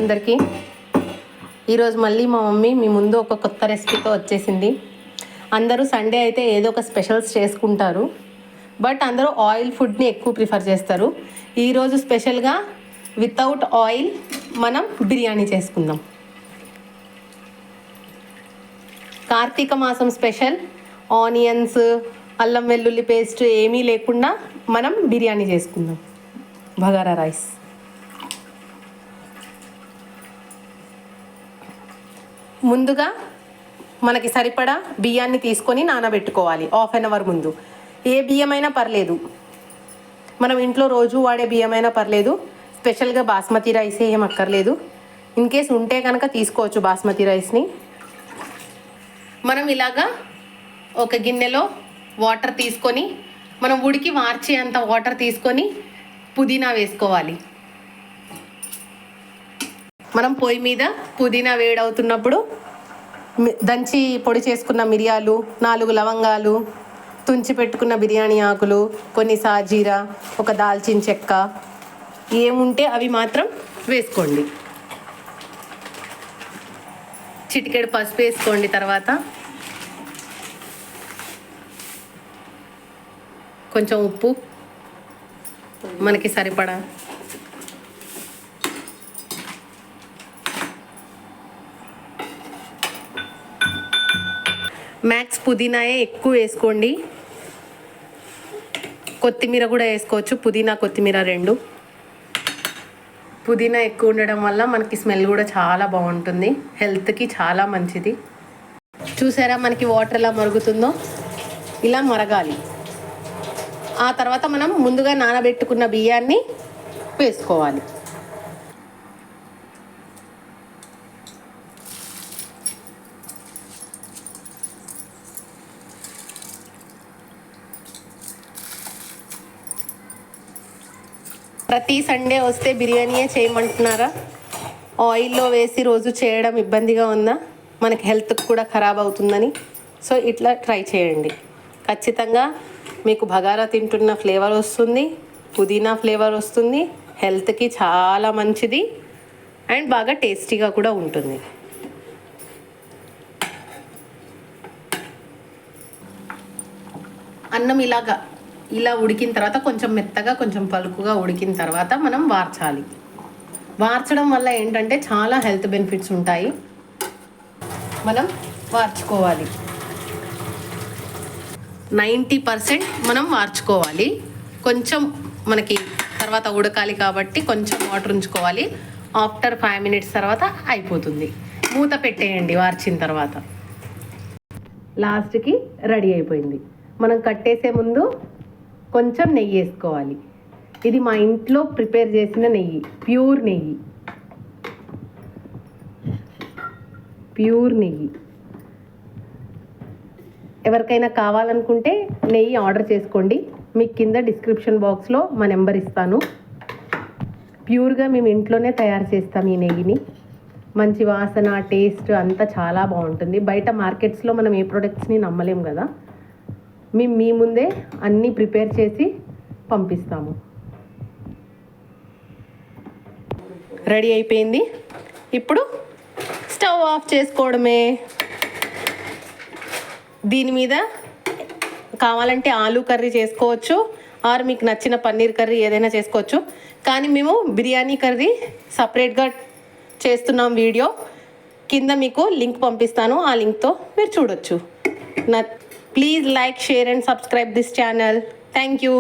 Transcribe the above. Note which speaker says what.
Speaker 1: అందరికీ. ఈరోజు మళ్ళీ మా మమ్మీ మీ ముందు ఒక కొత్త రెసిపీతో వచ్చేసింది. అందరూ సండే అయితే ఏదో ఒక స్పెషల్స్ చేసుకుంటారు, బట్ అందరూ ఆయిల్ ఫుడ్ని ఎక్కువ ప్రిఫర్ చేస్తారు. ఈరోజు స్పెషల్గా వితౌట్ ఆయిల్ మనం బిర్యానీ చేసుకుందాం. కార్తీక మాసం స్పెషల్ ఆనియన్స్, అల్లం వెల్లుల్లి పేస్ట్ ఏమీ లేకుండా మనం బిర్యానీ చేసుకుందాం. బగారా రైస్. ముందుగా మనకి సరిపడా బియ్యాన్ని తీసుకొని నానబెట్టుకోవాలి. హాఫ్ అన్ అవర్ ముందు. ఏ బియ్యమైనా పర్లేదు, మనం ఇంట్లో రోజు వాడే బియ్యమైనా పర్లేదు. స్పెషల్గా బాస్మతి రైస్ ఏం అక్కర్లేదు. ఇన్ కేస్ ఉంటే కనుక తీసుకోవచ్చు బాస్మతి రైస్ని. మనం ఇలాగా ఒక గిన్నెలో వాటర్ తీసుకొని, మనం ఉడికి వార్చే అంత వాటర్ తీసుకొని పుదీనా వేసుకోవాలి. మనం పొయ్యి మీద పుదీనా వేడవుతున్నప్పుడు దంచి పొడి చేసుకున్న మిరియాలు, 4 లవంగాలు, తుంచి పెట్టుకున్న బిర్యానీ ఆకులు, కొన్ని సాజీరా, ఒక దాల్చిన చెక్క ఏముంటే అవి మాత్రం వేసుకోండి. చిటికెడు పసుపు వేసుకోండి. తర్వాత కొంచెం ఉప్పు మనకి సరిపడా, మ్యాక్స్ పుదీనాయే ఎక్కువ వేసుకోండి. కొత్తిమీర కూడా వేసుకోవచ్చు, పుదీనా కొత్తిమీర 2. పుదీనా ఎక్కువ ఉండడం వల్ల మనకి స్మెల్ కూడా చాలా బాగుంటుంది, హెల్త్కి చాలా మంచిది. చూసారా మనకి వాటర్ ఎలా మరుగుతుందో? ఇలా మరగాలి. ఆ తర్వాత మనం ముందుగా నానబెట్టుకున్న బియ్యాన్ని వేసుకోవాలి. ప్రతి సండే వస్తే బిర్యానీయే చేయమంటున్నారా? ఆయిల్లో వేసి రోజు చేయడం ఇబ్బందిగా ఉందా? మనకి హెల్త్కి కూడా ఖరాబ్ అవుతుందని. సో ఇట్లా ట్రై చేయండి. ఖచ్చితంగా మీకు బగారా తింటున్న ఫ్లేవర్ వస్తుంది, పుదీనా ఫ్లేవర్ వస్తుంది, హెల్త్కి చాలా మంచిది అండ్ బాగా టేస్టీగా కూడా ఉంటుంది. అన్నం ఇలా ఉడికిన తర్వాత కొంచెం మెత్తగా, కొంచెం పలుకుగా ఉడికిన తర్వాత మనం వార్చాలి. వార్చడం వల్ల ఏంటంటే చాలా హెల్త్ బెనిఫిట్స్ ఉంటాయి. మనం వార్చుకోవాలి. 90% మనం వార్చుకోవాలి. కొంచెం మనకి తర్వాత ఉడకాలి కాబట్టి కొంచెం వాటర్ ఉంచుకోవాలి. ఆఫ్టర్ 5 minutes తర్వాత అయిపోతుంది. మూత పెట్టేయండి వార్చిన తర్వాత. లాస్ట్కి రెడీ అయిపోయింది. మనం కట్టేసే ముందు కొంచెం నెయ్యి వేసుకోవాలి. ఇది మా ఇంట్లో ప్రిపేర్ చేసిన నెయ్యి, ప్యూర్ నెయ్యి. ఎవరికైనా కావాలనుకుంటే నెయ్యి ఆర్డర్ చేసుకోండి. మీకు కింద డిస్క్రిప్షన్ బాక్స్లో మా నెంబర్ ఇస్తాను. ప్యూర్గా మేము ఇంట్లోనే తయారు చేస్తాం ఈ నెయ్యిని. మంచి వాసన, టేస్ట్ అంతా చాలా బాగుంటుంది. బయట మార్కెట్స్లో మనం ఏ ప్రొడక్ట్స్ని నమ్మలేం కదా. మేము మీ ముందే అన్నీ ప్రిపేర్ చేసి పంపిస్తాము. రెడీ అయిపోయింది. ఇప్పుడు స్టవ్ ఆఫ్ చేసుకోవడమే. దీని మీద కావాలంటే ఆలూ కర్రీ చేసుకోవచ్చు, ఆర్ మీకు నచ్చిన పన్నీర్ కర్రీ ఏదైనా చేసుకోవచ్చు. కానీ మేము బిర్యానీ కర్రీ సపరేట్గా చేస్తున్నాం. వీడియో కింద మీకు లింక్ పంపిస్తాను, ఆ లింక్తో మీరు చూడొచ్చు. Please like, share and subscribe this channel. Thank you.